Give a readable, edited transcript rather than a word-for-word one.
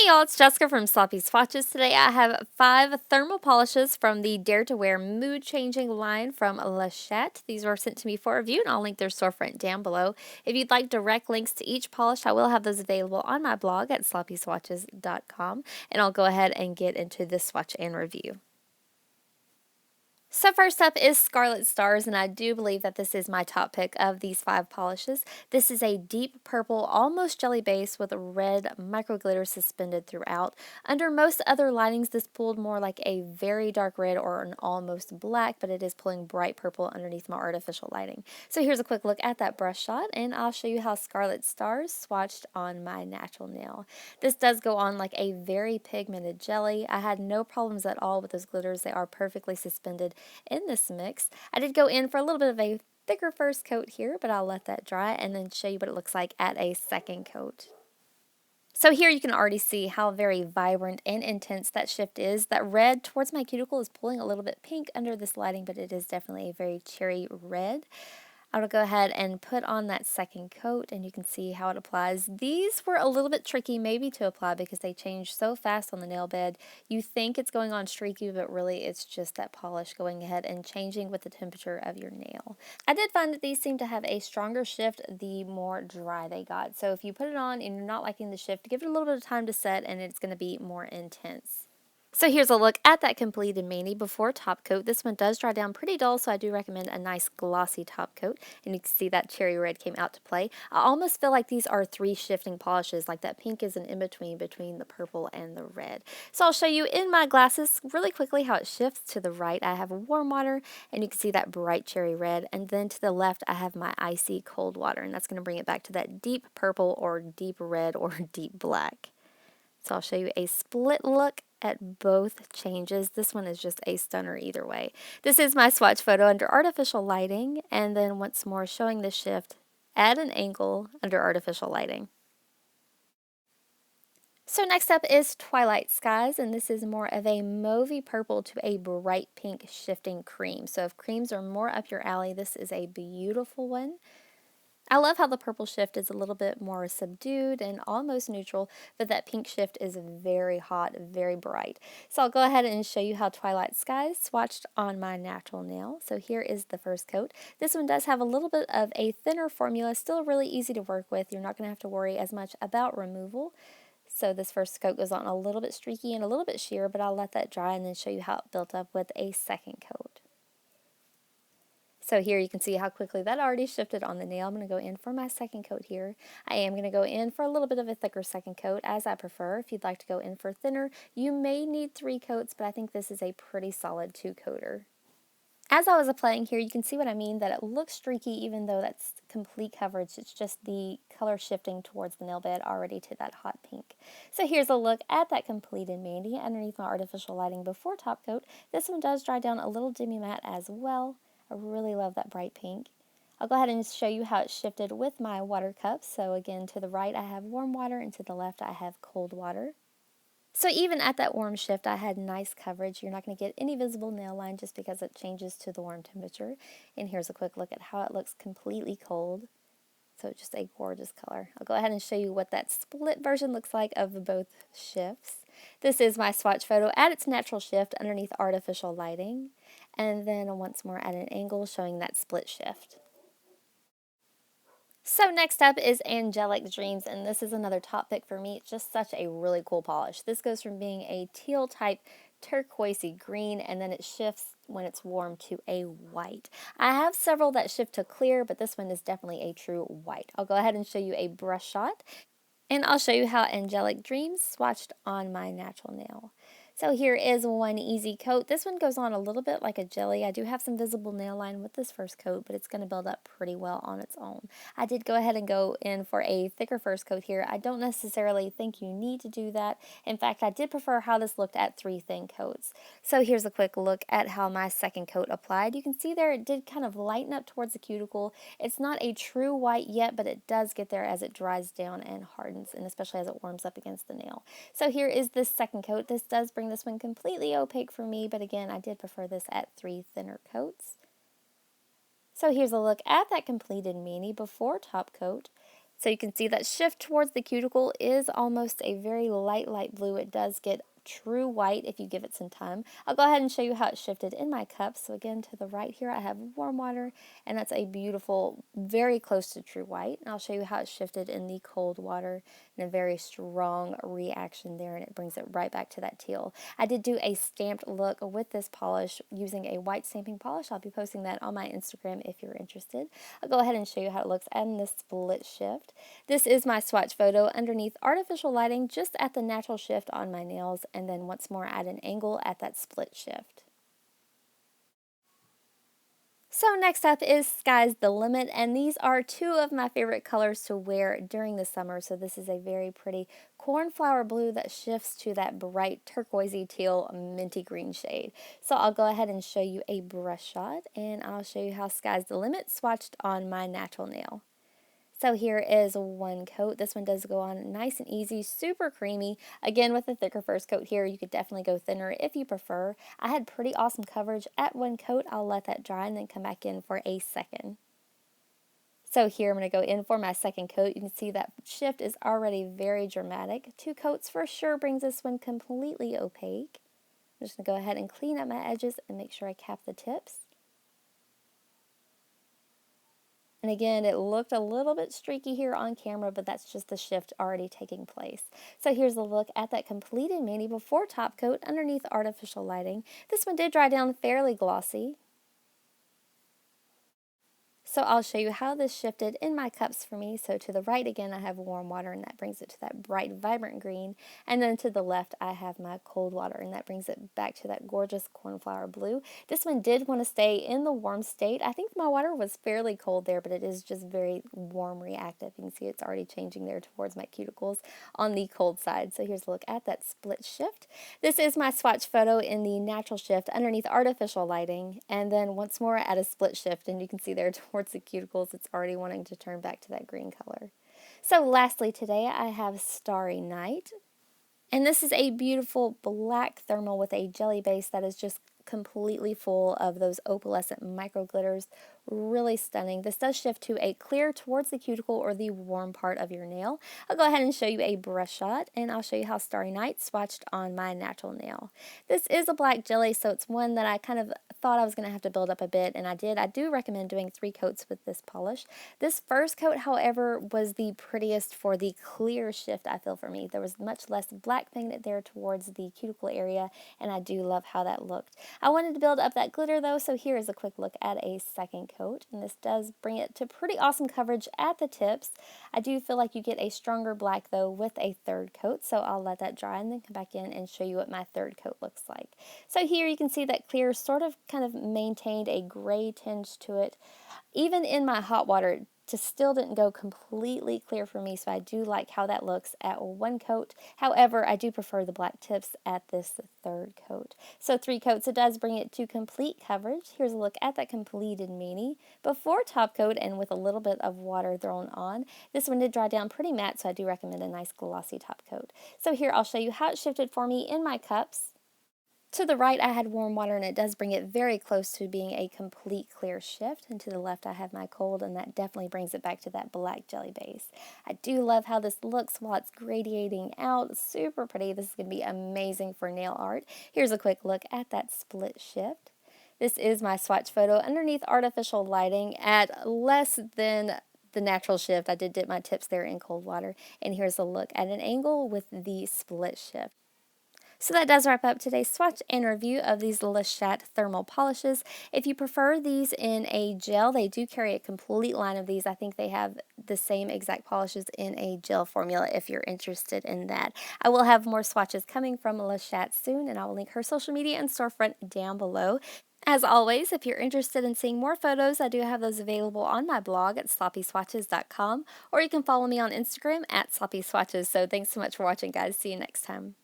y'all, it's Jessica from Sloppy Swatches. Today I have 5 thermal polishes from the Dare to Wear Mood Changing line from LeChat. These were sent to me for review and I'll link their storefront down below. If you'd like direct links to each polish, I will have those available on my blog at sloppyswatches.com, and I'll go ahead and get into this swatch and review. So first up is Scarlet Stars, and I do believe that this is my top pick of these 5 polishes. This is a deep purple, almost jelly base with red micro glitter suspended throughout. Under most other linings, this pulled more like a very dark red or an almost black, but it is pulling bright purple underneath my artificial lighting. So here's a quick look at that brush shot, and I'll show you how Scarlet Stars swatched on my natural nail. This does go on like a very pigmented jelly. I had no problems at all with those glitters. They are perfectly suspended in this mix. I did go in for a little bit of a thicker first coat here, but I'll let that dry and then show you what it looks like at a second coat. So here you can already see how very vibrant and intense that shift is. That red towards my cuticle is pulling a little bit pink under this lighting, but it is definitely a very cherry red. I will go ahead and put on that second coat and you can see how it applies. These were a little bit tricky maybe to apply because they change so fast on the nail bed. You think it's going on streaky, but really it's just that polish going ahead and changing with the temperature of your nail. I did find that these seem to have a stronger shift the more dry they got. So if you put it on and you're not liking the shift, give it a little bit of time to set and it's going to be more intense. So here's a look at that completed mani before top coat. This one does dry down pretty dull, so I do recommend a nice glossy top coat. And you can see that cherry red came out to play. I almost feel like these are 3 shifting polishes, like that pink is an in-between between the purple and the red. So I'll show you in my glasses really quickly how it shifts. To the right, I have warm water, and you can see that bright cherry red. And then to the left, I have my icy cold water, and that's going to bring it back to that deep purple or deep red or deep black. So I'll show you a split look at both changes. This one is just a stunner either way. This is my swatch photo under artificial lighting, and then once more showing the shift at an angle under artificial lighting. So next up is Twilight Skies, and this is more of a mauvey purple to a bright pink shifting cream. So if creams are more up your alley, this is a beautiful one. I love how the purple shift is a little bit more subdued and almost neutral, but that pink shift is very hot, very bright. So I'll go ahead and show you how Twilight Skies swatched on my natural nail. So here is the first coat. This one does have a little bit of a thinner formula, still really easy to work with. You're not going to have to worry as much about removal. So this first coat goes on a little bit streaky and a little bit sheer, but I'll let that dry and then show you how it built up with a second coat. So here you can see how quickly that already shifted on the nail. I'm going to go in for my second coat here. I am going to go in for a little bit of a thicker second coat, as I prefer. If you'd like to go in for thinner, you may need 3 coats, but I think this is a pretty solid 2-coater. As I was applying here, you can see what I mean, that it looks streaky even though that's complete coverage. It's just the color shifting towards the nail bed already to that hot pink. So here's a look at that completed mani underneath my artificial lighting before top coat. This one does dry down a little demi-matte as well. I really love that bright pink. I'll go ahead and show you how it shifted with my water cups. So again, to the right I have warm water and to the left I have cold water. So even at that warm shift, I had nice coverage. You're not going to get any visible nail line just because it changes to the warm temperature. And here's a quick look at how it looks completely cold. So just a gorgeous color. I'll go ahead and show you what that split version looks like of both shifts. This is my swatch photo at its natural shift underneath artificial lighting. And then once more at an angle showing that split shift. So next up is Angelic Dreams, and this is another top pick for me. It's just such a really cool polish. This goes from being a teal type turquoisey green, and then it shifts when it's warm to a white. I have several that shift to clear, but this one is definitely a true white. I'll go ahead and show you a brush shot, and I'll show you how Angelic Dreams swatched on my natural nail. So here is one easy coat. This one goes on a little bit like a jelly. I do have some visible nail line with this first coat, but it's going to build up pretty well on its own. I did go ahead and go in for a thicker first coat here. I don't necessarily think you need to do that. In fact, I did prefer how this looked at 3 thin coats. So here's a quick look at how my second coat applied. You can see there it did kind of lighten up towards the cuticle. It's not a true white yet, but it does get there as it dries down and hardens, and especially as it warms up against the nail. So here is this second coat. This does bring this one completely opaque for me, but again, I did prefer this at 3 thinner coats. So here's a look at that completed mani before top coat. So you can see that shift towards the cuticle is almost a very light blue. It does get true white if you give it some time. I'll go ahead and show you how it shifted in my cups. So again, to the right here, I have warm water, and that's a beautiful, very close to true white. And I'll show you how it shifted in the cold water, and a very strong reaction there, and it brings it right back to that teal. I did do a stamped look with this polish using a white stamping polish. I'll be posting that on my Instagram if you're interested. I'll go ahead and show you how it looks in this split shift. This is my swatch photo underneath artificial lighting, just at the natural shift on my nails, and then once more at an angle at that split shift. So next up is Sky's the Limit, and these are two of my favorite colors to wear during the summer. So this is a very pretty cornflower blue that shifts to that bright turquoisey teal minty green shade. So I'll go ahead and show you a brush shot, and I'll show you how Sky's the Limit swatched on my natural nail. So here is one coat. This one does go on nice and easy, super creamy. Again, with a thicker first coat here, you could definitely go thinner if you prefer. I had pretty awesome coverage at one coat. I'll let that dry and then come back in for a second. So here I'm going to go in for my second coat. You can see that shift is already very dramatic. Two coats for sure brings this one completely opaque. I'm just going to go ahead and clean up my edges and make sure I cap the tips. And again, it looked a little bit streaky here on camera, but that's just the shift already taking place. So here's a look at that completed mani before top coat underneath artificial lighting. This one did dry down fairly glossy. So I'll show you how this shifted in my cups for me. So to the right again, I have warm water, and that brings it to that bright, vibrant green. And then to the left, I have my cold water, and that brings it back to that gorgeous cornflower blue. This one did want to stay in the warm state. I think my water was fairly cold there, but it is just very warm reactive. You can see it's already changing there towards my cuticles on the cold side. So here's a look at that split shift. This is my swatch photo in the natural shift underneath artificial lighting, and then once more at a split shift, and you can see there towards the cuticles, it's already wanting to turn back to that green color. So lastly today, I have Starry Night. And this is a beautiful black thermal with a jelly base that is just completely full of those opalescent micro glitters. Really stunning. This does shift to a clear towards the cuticle or the warm part of your nail. I'll go ahead and show you a brush shot, and I'll show you how Starry Night swatched on my natural nail. This is a black jelly, so it's one that I kind of thought I was going to have to build up a bit, and I did. I do recommend doing 3 coats with this polish. This first coat, however, was the prettiest for the clear shift, I feel, for me. There was much less black pigment there towards the cuticle area, and I do love how that looked. I wanted to build up that glitter though, so here is a quick look at a second coat, and this does bring it to pretty awesome coverage at the tips. I do feel like you get a stronger black though with a third coat, so I'll let that dry and then come back in and show you what my third coat looks like. So here you can see that clear sort of kind of maintained a gray tinge to it. Even in my hot water, it just still didn't go completely clear for me, so I do like how that looks at one coat. However, I do prefer the black tips at this third coat. So 3 coats, it does bring it to complete coverage. Here's a look at that completed mani before top coat and with a little bit of water thrown on. This one did dry down pretty matte, so I do recommend a nice glossy top coat. So here I'll show you how it shifted for me in my cups. To the right, I had warm water, and it does bring it very close to being a complete clear shift. And to the left, I have my cold, and that definitely brings it back to that black jelly base. I do love how this looks while it's gradiating out. Super pretty. This is going to be amazing for nail art. Here's a quick look at that split shift. This is my swatch photo underneath artificial lighting at less than the natural shift. I did dip my tips there in cold water. And here's a look at an angle with the split shift. So that does wrap up today's swatch and review of these LeChat thermal polishes. If you prefer these in a gel, they do carry a complete line of these. I think they have the same exact polishes in a gel formula if you're interested in that. I will have more swatches coming from LeChat soon, and I will link her social media and storefront down below. As always, if you're interested in seeing more photos, I do have those available on my blog at sloppyswatches.com, or you can follow me on Instagram at sloppyswatches. So thanks so much for watching, guys. See you next time.